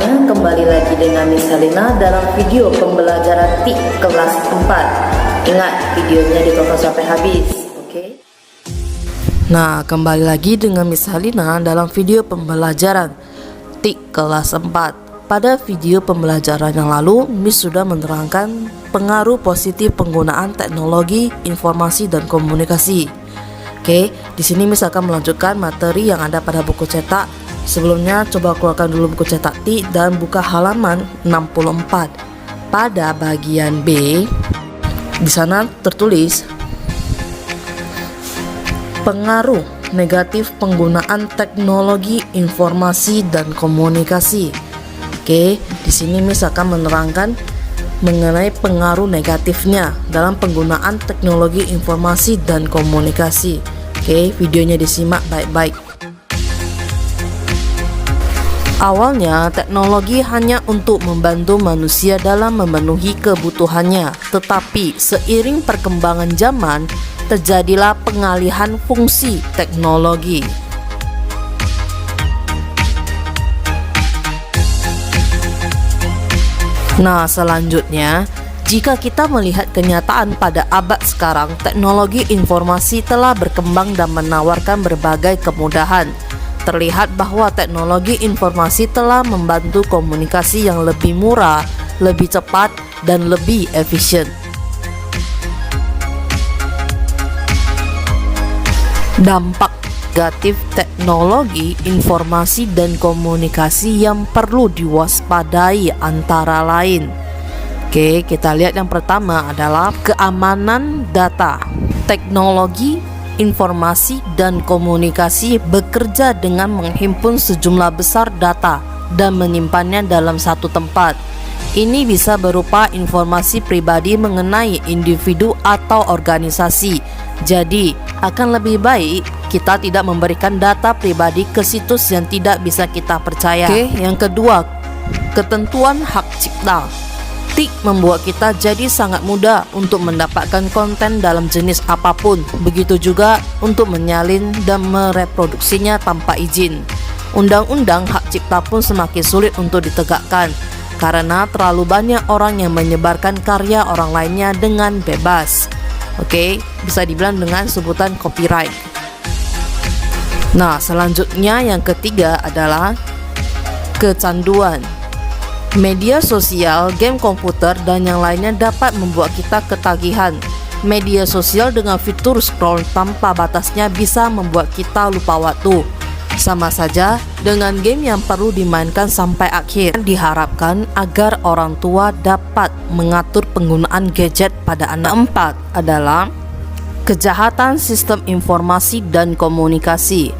semuanya, kembali lagi dengan Miss Helena dalam video pembelajaran TIK kelas 4. Ingat, videonya ditonton sampai habis, oke? Nah, kembali lagi dengan Miss Helena dalam video pembelajaran TIK kelas 4. Pada video pembelajaran yang lalu, Miss sudah menerangkan pengaruh positif penggunaan teknologi, informasi, dan komunikasi. Oke, di sini Miss akan melanjutkan materi yang ada pada buku cetak. Sebelumnya, coba keluarkan dulu buku cetak TIK dan buka halaman 64. Pada bagian B, di sana tertulis pengaruh negatif penggunaan teknologi, informasi, dan komunikasi. Oke, di sini Miss akan menerangkan mengenai pengaruh negatifnya dalam penggunaan teknologi, informasi, dan komunikasi. Oke, videonya disimak baik-baik. Awalnya, teknologi hanya untuk membantu manusia dalam memenuhi kebutuhannya, tetapi seiring perkembangan zaman, terjadilah pengalihan fungsi teknologi. Nah, selanjutnya, jika kita melihat kenyataan pada abad sekarang, teknologi informasi telah berkembang dan menawarkan berbagai kemudahan. Terlihat bahwa teknologi informasi telah membantu komunikasi yang lebih murah, lebih cepat, dan lebih efisien. Dampak negatif teknologi, informasi, dan komunikasi yang perlu diwaspadai antara lain. Oke, kita lihat yang pertama adalah keamanan data. Teknologi, informasi, dan komunikasi bekerja dengan menghimpun sejumlah besar data dan menyimpannya dalam satu tempat. Ini bisa berupa informasi pribadi mengenai individu atau organisasi. Jadi, akan lebih baik kita tidak memberikan data pribadi ke situs yang tidak bisa kita percaya. Oke, yang kedua, ketentuan hak cipta. TIK membuat kita jadi sangat mudah untuk mendapatkan konten dalam jenis apapun, begitu juga untuk menyalin dan mereproduksinya tanpa izin. Undang-undang hak cipta pun semakin sulit untuk ditegakkan, karena terlalu banyak orang yang menyebarkan karya orang lainnya dengan bebas. Oke, bisa dibilang dengan sebutan copyright. Nah, selanjutnya yang ketiga adalah kecanduan. Media sosial, game komputer, dan yang lainnya dapat membuat kita ketagihan. Media sosial dengan fitur scroll tanpa batasnya bisa membuat kita lupa waktu. Sama saja dengan game yang perlu dimainkan sampai akhir. Diharapkan agar orang tua dapat mengatur penggunaan gadget pada anak. 4 adalah kejahatan sistem informasi dan komunikasi.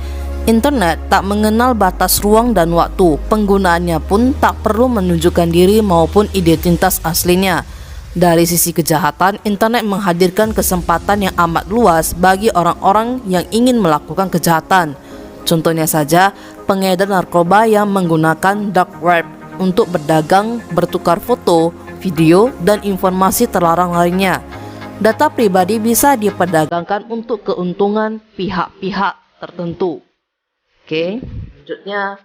Internet tak mengenal batas ruang dan waktu. Penggunaannya pun tak perlu menunjukkan diri maupun identitas aslinya. Dari sisi kejahatan, internet menghadirkan kesempatan yang amat luas bagi orang-orang yang ingin melakukan kejahatan. Contohnya saja, pengedar narkoba yang menggunakan dark web untuk berdagang, bertukar foto, video, dan informasi terlarang lainnya. Data pribadi bisa diperdagangkan untuk keuntungan pihak-pihak tertentu. Oke, selanjutnya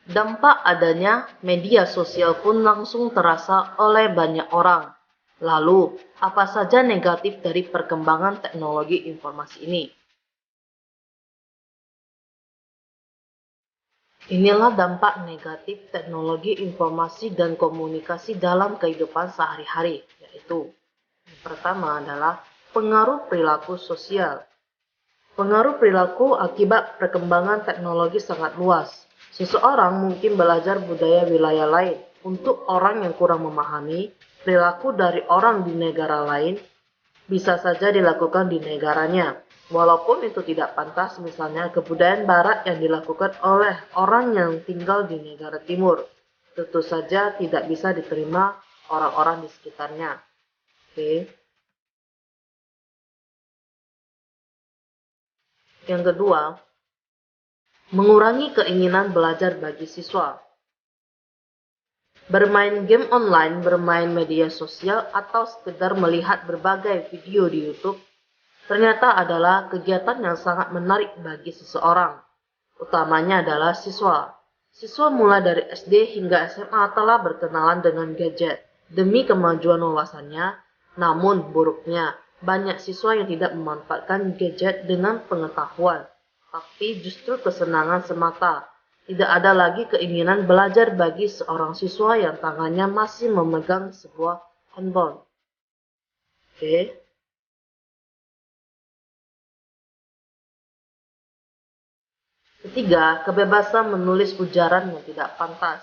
dampak adanya media sosial pun langsung terasa oleh banyak orang. Lalu, apa saja negatif dari perkembangan teknologi informasi ini? Inilah dampak negatif teknologi informasi dan komunikasi dalam kehidupan sehari-hari, yaitu yang pertama adalah pengaruh perilaku sosial. Pengaruh perilaku akibat perkembangan teknologi sangat luas. Seseorang mungkin belajar budaya wilayah lain. Untuk orang yang kurang memahami, perilaku dari orang di negara lain bisa saja dilakukan di negaranya. Walaupun itu tidak pantas, misalnya kebudayaan barat yang dilakukan oleh orang yang tinggal di negara timur, tentu saja tidak bisa diterima orang-orang di sekitarnya. Oke. Yang kedua, mengurangi keinginan belajar bagi siswa. Bermain game online, bermain media sosial, atau sekedar melihat berbagai video di YouTube ternyata adalah kegiatan yang sangat menarik bagi seseorang. utamanya adalah siswa. Siswa mulai dari SD hingga SMA telah berkenalan dengan gadget demi kemajuan wawasannya, namun buruknya banyak siswa yang tidak memanfaatkan gadget dengan pengetahuan, tapi justru kesenangan semata. Tidak ada lagi keinginan belajar bagi seorang siswa yang tangannya masih memegang sebuah handphone. Oke. Ketiga, kebebasan menulis ujaran yang tidak pantas.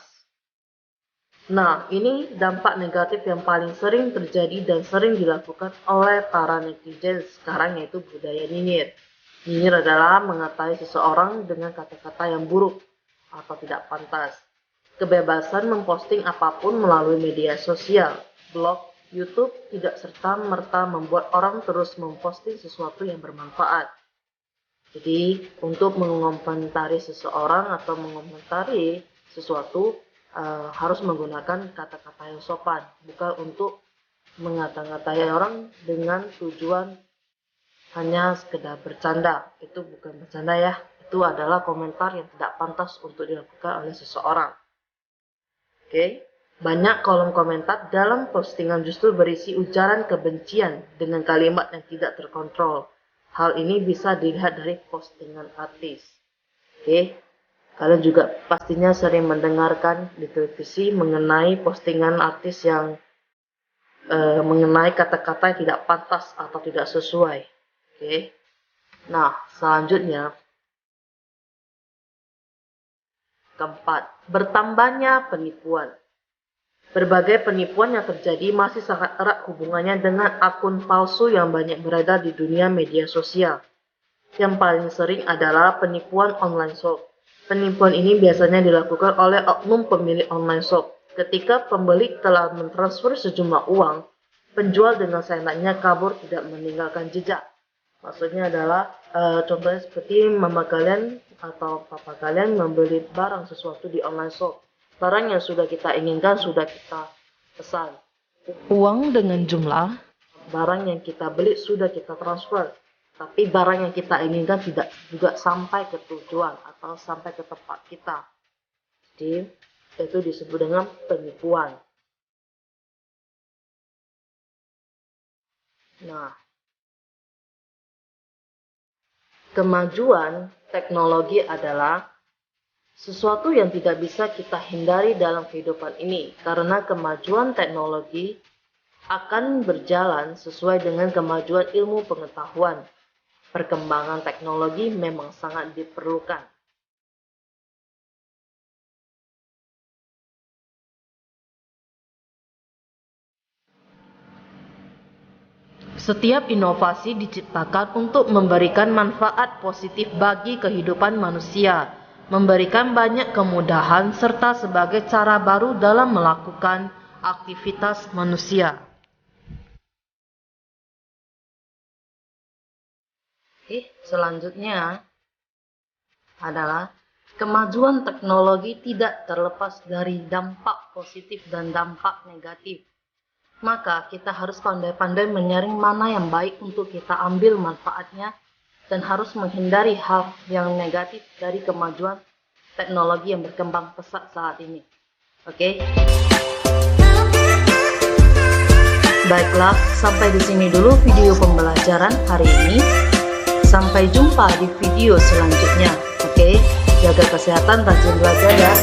Nah, ini dampak negatif yang paling sering terjadi dan sering dilakukan oleh para netizen sekarang, yaitu budaya nyinyir. Nyinyir adalah mengatai seseorang dengan kata-kata yang buruk atau tidak pantas. Kebebasan memposting apapun melalui media sosial, blog, YouTube tidak serta-merta membuat orang terus memposting sesuatu yang bermanfaat. Jadi, untuk mengomentari seseorang atau mengomentari sesuatu harus menggunakan kata-kata yang sopan, bukan untuk mengata-ngatai orang dengan tujuan hanya sekedar bercanda. Itu bukan bercanda ya, itu adalah komentar yang tidak pantas untuk dilakukan oleh seseorang. Oke, banyak kolom komentar dalam postingan justru berisi ujaran kebencian dengan kalimat yang tidak terkontrol. Hal ini bisa dilihat dari postingan artis. Oke, kalian juga pastinya sering mendengarkan di televisi mengenai postingan artis yang mengenai kata-kata yang tidak pantas atau tidak sesuai. Oke, nah selanjutnya, keempat, bertambahnya penipuan. Berbagai penipuan yang terjadi masih sangat erat hubungannya dengan akun palsu yang banyak beredar di dunia media sosial. Yang paling sering adalah penipuan online shop. Penipuan ini biasanya dilakukan oleh oknum pemilik online shop. Ketika pembeli telah mentransfer sejumlah uang, penjual dengan seenaknya kabur tidak meninggalkan jejak. Maksudnya adalah contohnya seperti mama kalian atau papa kalian membeli barang sesuatu di online shop. Barang yang sudah kita inginkan sudah kita pesan. Uang dengan jumlah barang yang kita beli sudah kita transfer. Tapi barang yang kita inginkan tidak juga sampai ke tujuan atau sampai ke tempat kita. Jadi itu disebut dengan penipuan. Nah, kemajuan teknologi adalah sesuatu yang tidak bisa kita hindari dalam kehidupan ini, karena kemajuan teknologi akan berjalan sesuai dengan kemajuan ilmu pengetahuan. Perkembangan teknologi memang sangat diperlukan. Setiap inovasi diciptakan untuk memberikan manfaat positif bagi kehidupan manusia, memberikan banyak kemudahan serta sebagai cara baru dalam melakukan aktivitas manusia. Selanjutnya adalah kemajuan teknologi tidak terlepas dari dampak positif dan dampak negatif. Maka kita harus pandai-pandai menyaring mana yang baik untuk kita ambil manfaatnya dan harus menghindari hal yang negatif dari kemajuan teknologi yang berkembang pesat saat ini. Oke? Baiklah, sampai di sini dulu video pembelajaran hari ini. Sampai jumpa di video selanjutnya. Oke? Jaga kesehatan, rajin belajar ya.